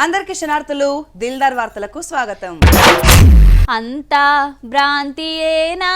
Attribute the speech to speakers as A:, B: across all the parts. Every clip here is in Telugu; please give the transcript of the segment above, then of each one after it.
A: అందరికీ శనార్థులు దిల్దార్ వార్తలకు స్వాగతం.
B: అంతా భ్రాంతియేనా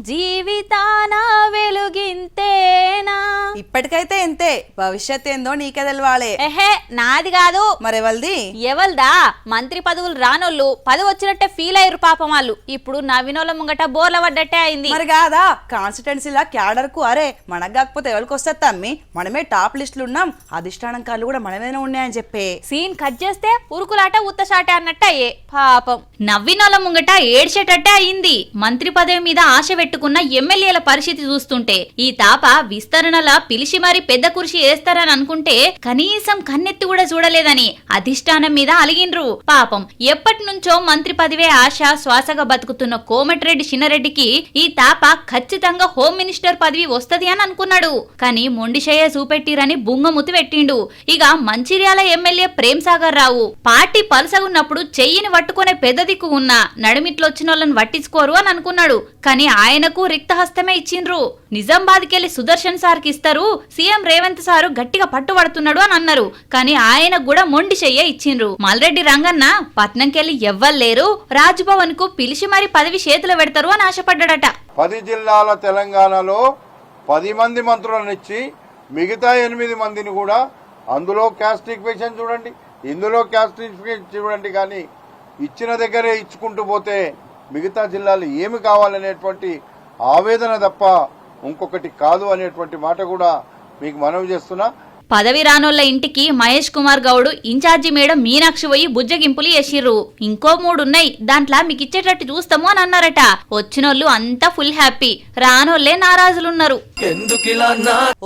B: జీవితాన వెలుగింతేనా?
A: ఇప్పటికైతే ఎంతే, భవిష్యత్ ఏందో నీకే తెలవాలే.
B: ఎహే నాది కాదు
A: మరెవల్ది?
B: ఎవల్దా? మంత్రి పదవులు రానోళ్ళు పదవి వచ్చినట్టే ఫీల్ అయ్యారు పాపం వాళ్ళు. ఇప్పుడు నవ్వినోళ్ళ ముంగట బోర్ల పడ్డట్టే అయింది.
A: మరి కాదా కాన్స్టిట్యున్సీలా క్యాడర్ కు అరే మనకు కాకపోతే ఎవరికి వస్తే తమ్మి, మనమే టాప్ లిస్టులు ఉన్నాం, అధిష్టానం కాళ్ళు కూడా మనమేనే ఉన్నాయని చెప్పే
B: సీన్ కట్ చేస్తే ఉరుకులాట ఉత్తశాట అన్నట్టు అయ్యే పాపం. నవ్వినోళ్ళ ముంగట ఏడ్చేటట్టే అయింది. మంత్రి పదవి మీద ఆశ పెట్టుకున్న ఎమ్మెల్యేల పరిస్థితి చూస్తుంటే ఈ తాప విస్తరణల పిలిచి మరి పెద్ద కుర్చీ వేస్తారని అనుకుంటే కనీసం కన్నెత్తి కూడా చూడలేదని అధిష్టానం మీద అలిగిండ్రు పాపం. ఎప్పటి నుంచో మంత్రి పదవే ఆశ శ్వాసగా బతుకుతున్న కోమటిరెడ్డి చిన్నరెడ్డికి ఈ తాప ఖచ్చితంగా హోమ్ మినిస్టర్ పదవి వస్తది అని అనుకున్నాడు. కానీ మొండిషయ్య చూపెట్టిరని బుంగముతి పెట్టిండు. ఇక మంచిర్యాల ఎమ్మెల్యే ప్రేమ్ సాగర్ రావు పార్టీ పలసగున్నప్పుడు చెయ్యిని పట్టుకునే పెద్ద దిక్కు ఉన్నా నడుమిట్లో వచ్చిన వాళ్ళని పట్టించుకోరు అని అనుకున్నాడు. కానీ ఆయనకు రిక్తహస్తమే ఇచ్చిండ్రు. నిజామాబాద్కెళ్లి సుదర్శన్ సార్కి ఇస్తారు, సీఎం రేవంత్ సారు గట్టిగా పట్టుబడుతున్నాడు అని అన్నారు. కానీ ఆయనకు కూడా మొండి చెయ్య ఇచ్చిండ్రు. మల్రెడ్డి రంగన్న పట్నంకెళ్లి ఎవ్వలేరు, రాజ్భవన్ కు పిలిచి మరి పదవి చేతులు పెడతారు అని ఆశపడ్డాడట.
C: 10 జిల్లాల తెలంగాణలో 10 మంది మంత్రులను ఇచ్చి మిగతా 8 మందిని కూడా అందులో క్యాస్ట్ ఈక్వేషన్ చూడండి, ఇందులో క్యాస్ట్ ఈక్వేషన్ చూడండి, కానీ ఇచ్చిన దగ్గరే ఇచ్చుకుంటూ పోతే మిగతా జిల్లాలు ఏమి కావాలనేటువంటి ఆవేదన తప్ప ఇంకొకటి కాదు అనేటువంటి మాట కూడా మీకు మనవి చేస్తున్నా.
B: పదవి రానోళ్ల ఇంటికి మహేష్ కుమార్ గౌడ్ ఇన్ఛార్జి మేడం మీనాక్షి పోయి బుజ్జగింపులు చేసిర్రు. ఇంకో 3 ఉన్నాయి, దాంట్లో మీకు ఇచ్చేటట్టు చూస్తాము అని అన్నారట. వచ్చినోళ్ళు అంతా ఫుల్ హ్యాపీ, రానోళ్లే నారాజులున్నారు.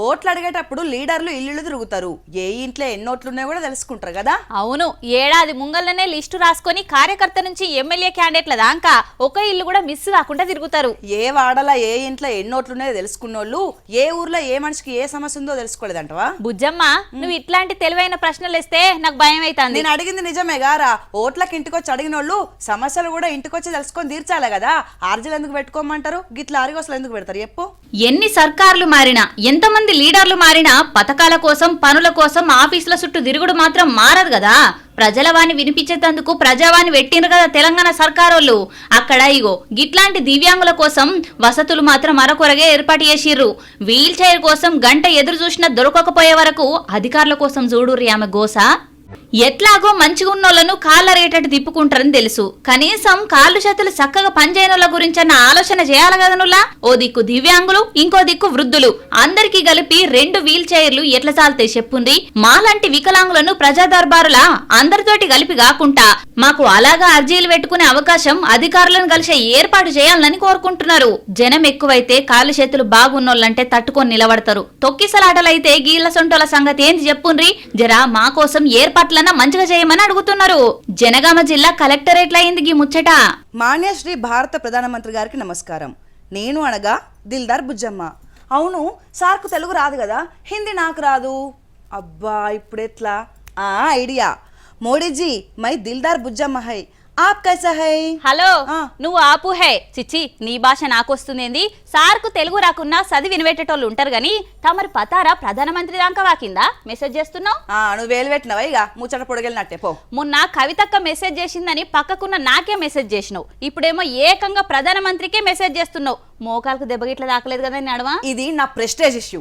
A: ఓట్లు అడిగేటప్పుడు లీడర్లు ఇల్లు తిరుగుతారు, ఏ ఇంట్లో ఎన్నోట్లున్నాయో కూడా తెలుసుకుంటారు కదా.
B: అవును, ఏడాది ముంగల్లోనే లిస్టు రాసుకొని కార్యకర్త నుంచి ఎమ్మెల్యే క్యాండిడేట్ల దాకా ఒక ఇల్లు కూడా మిస్ కాకుండా తిరుగుతారు.
A: ఏ వాడలా ఏ ఇంట్లో ఎన్నోట్లున్నాయో తెలుసుకున్నోళ్ళు ఏ ఊర్లో ఏ మనిషికి ఏ సమస్య ఉందో తెలుసుకోలేదంటవా?
B: బుజ్జమ్మా, నువ్వు ఇట్లాంటి తెలివైన ప్రశ్నలు ఇస్తే నాకు భయం అవుతుంది.
A: నేను అడిగింది నిజమే గారా, ఓట్లకి ఇంటికొచ్చి అడిగినోళ్ళు సమస్యలు కూడా ఇంటికొచ్చి తెలుసుకొని తీర్చాలే కదా. ఆర్జీలు ఎందుకు పెట్టుకోమంటారు, గిట్ల అరిగోసలు ఎందుకు పెడతారు చెప్పు?
B: ఎన్ని సర్కార్లు మారినా, ఎంతమంది లీడర్లు మారినా పథకాల కోసం పనుల కోసం ఆఫీసుల చుట్టూ తిరుగుడు మాత్రం మారదు కదా. ప్రజల వాణి వినిపించేందుకు ప్రజావాణి పెట్టిండ్రు కదా తెలంగాణ సర్కారోళ్ళు. అక్కడ ఇగో గిట్లాంటి దివ్యాంగుల కోసం వసతులు మాత్రం మరొకరగే ఏర్పాటు చేసిర్రు. వీల్ చైర్ కోసం గంట ఎదురు చూసినా దొరకకపోయే వరకు అధికారుల కోసం చూడుర్రి ఆమె గోస. ఎట్లాగో మంచిగా ఉన్నోళ్లను కాళ్ళరేటట్టు తిప్పుకుంటారని తెలుసు, కనీసం కాళ్ళు చేతులు చక్కగా పనిచేయనోళ్ళ గురించి అన్న ఆలోచన చేయాలి కదనులా. ఓ దిక్కు దివ్యాంగులు, ఇంకో దిక్కు వృద్ధులు, అందరికీ కలిపి 2 వీల్ చైర్లు ఎట్లా చాలుతాయి చెప్పుండ్రి? మాలాంటి వికలాంగులను ప్రజా దర్బారులా అందరితోటి కలిపి కాకుండా మాకు అలాగా అర్జీలు పెట్టుకునే అవకాశం అధికారులను కలిసే ఏర్పాటు చేయాలని కోరుకుంటున్నారు. జనం ఎక్కువైతే కాళ్ళు చేతులు బాగున్నోళ్ళంటే తట్టుకొని నిలబడతారు. తొక్కిసలాటలైతే గీళ్ల సొంటోల సంగతి ఏంది చెప్పుండ్రి? జరా మా కోసం ఏర్పాట్లన్నా మంచిగా చేయమని అడుగుతున్నారు. జనగామ జిల్లా కలెక్టరేట్ల అయింది గీ ముచ్చట.
A: మాన్యశ్రీ భారత ప్రధానమంత్రి గారికి నమస్కారం. నేను అనగా దిల్దార్ బుజ్జమ్మ. అవును, సార్కు తెలుగు రాదు కదా, హిందీ నాకు రాదు. అబ్బా ఇప్పుడెట్లా? Idea. Modiji my Dildar Bujjamma high, AAP కైసా high?
B: Hello, నువ్వు ఆపు హై. చిచ్చి, నీ భాష నాకొస్తుందేంది? సార్కు తెలుగు రాకున్నా చదివి వినిపెట్టేటోళ్ళు ఉంటారు గాని తమరి పతారా ప్రధానమంత్రి దాకా వాకిందా మెసేజ్ చేస్తున్నావు?
A: నువ్వు వేలు పెట్టినవా ఇక ముచ్చట పొడగలినట్టే పో.
B: మొన్న కవితక్క మెసేజ్ చేసిందని పక్కకున్న నాకే మెసేజ్ చేసినావు, ఇప్పుడేమో ఏకంగా ప్రధానమంత్రికే మెసేజ్ చేస్తున్నావు. మోకాలకు దెబ్బగిట్ల దాకలేదు కదా నడవా?
A: ఇది నా ప్రెస్టేజ్ ఇష్యూ.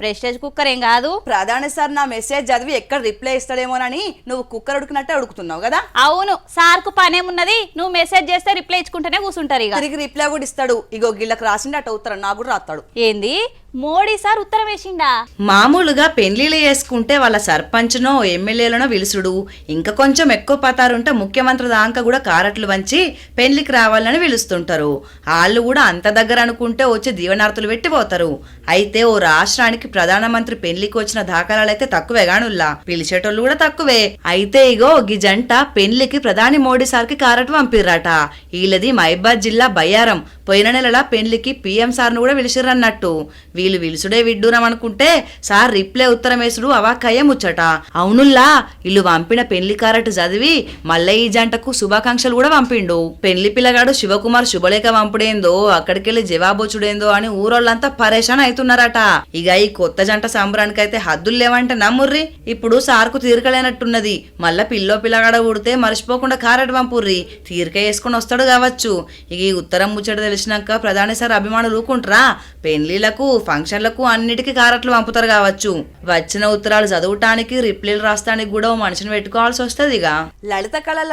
B: ప్రెస్టేజ్ కుక్కర్ ఏం కాదు.
A: ప్రధాని సార్ నా మెసేజ్ చదివి ఎక్కడ రిప్లై ఇస్తాడేమోనని నువ్వు కుక్కర్ ఉడుకున్నట్టే ఉడుకుతున్నావు కదా.
B: అవును, సార్కు పనేమున్నది, నువ్వు మెసేజ్ చేస్తే రిప్లై ఇచ్చుకుంటేనే కూర్చుంటారు. ఇక
A: తిరిగి రిప్లై కూడా ఇస్తాడు. ఇగో గిళ్ళకి రాసిండి అట్ట ఉత్తరం నాకు కూడా రాస్తాడు.
B: ఏంది మోడీ సార్ ఉత్తరం వేసిండా?
A: మామూలుగా పెళ్లిళ్ళు చేసుకుంటే వాళ్ళ సర్పంచ్నో ఎమ్మెల్యేలనో పిలుసుడు, ఇంకా కొంచెం ఎక్కువ పతారుంటే ముఖ్యమంత్రి దాకా కూడా కారట్లు వంచి పెళ్లికి రావాలని పిలుస్తుంటారు. వాళ్ళు కూడా అంత దగ్గర అనుకుంటే వచ్చి దీవనార్తులు పెట్టిపోతారు. అయితే ఓ రాష్ట్రానికి ప్రధానమంత్రి పెళ్లికి వచ్చిన దాఖలాలైతే తక్కువే గానుల్లా, పిలిచేటోళ్ళు కూడా తక్కువే. అయితే ఇగో గి జంట పెళ్లికి ప్రధాని మోడీ సార్కి కారట్ పంపిర్రట. వీళ్ళది మహబాద్ జిల్లా బయ్యారం. పోయిన నెలల పెళ్లికి పీఎం సార్ను కూడా పిలిచిర్రన్నట్టు. వీళ్ళు విలుసుడే విడ్డూరం అనుకుంటే సార్ రిప్లై ఉత్తరం వేసుడు అవాక్కయ్య ముచ్చట. అవునుల్లా ఇల్లు పంపిన పెళ్లి కారట్ చదివి మళ్ళీ ఈ జంటకు శుభాకాంక్షలు కూడా పంపిండు. పెళ్లి పిల్లగాడు శివకుమార్ శుభలేఖ పంపుడేందో అక్కడికెళ్లి జవాబొచ్చుడేందో అని ఊరోళ్ళంతా పరేషాన్ అవుతున్నారట. ఇక ఈ కొత్త జంట సంబరానికైతే హద్దులు లేవంటే నమ్ముర్రి. ఇప్పుడు సార్కు తీరికలేనట్టున్నది. మళ్ళా పిల్లగాడ ఊడితే మర్చిపోకుండా కారట్ పంపుర్రి, తీరిక వేసుకుని వస్తాడు కావచ్చు. ఇక ఈ ఉత్తరం ముచ్చట తెలిసినాక ప్రధాని సార్ అభిమానులు ఊకుంటారా? పెళ్లిళ్లకు ఫంక్షన్లకు అన్నిటికీ కారట్లు పంపుతారు కావచ్చు. వచ్చిన ఉత్తరాలు చదవటానికి రిప్లైలు రాస్తానికి కూడా ఓ మనిషిని పెట్టుకోవాల్సి వస్తుంది. ఇక లలిత కళల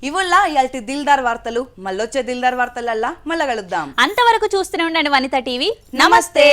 A: ఇవుల్లా ఇయాల్టి దిల్దార్ వార్తలు. మళ్ళొచ్చే దిల్దార్ వార్తలల్లా మళ్ళా కలుద్దాం.
B: అంతవరకు చూస్తూనే ఉండండి వనిత టీవీ.
A: నమస్తే.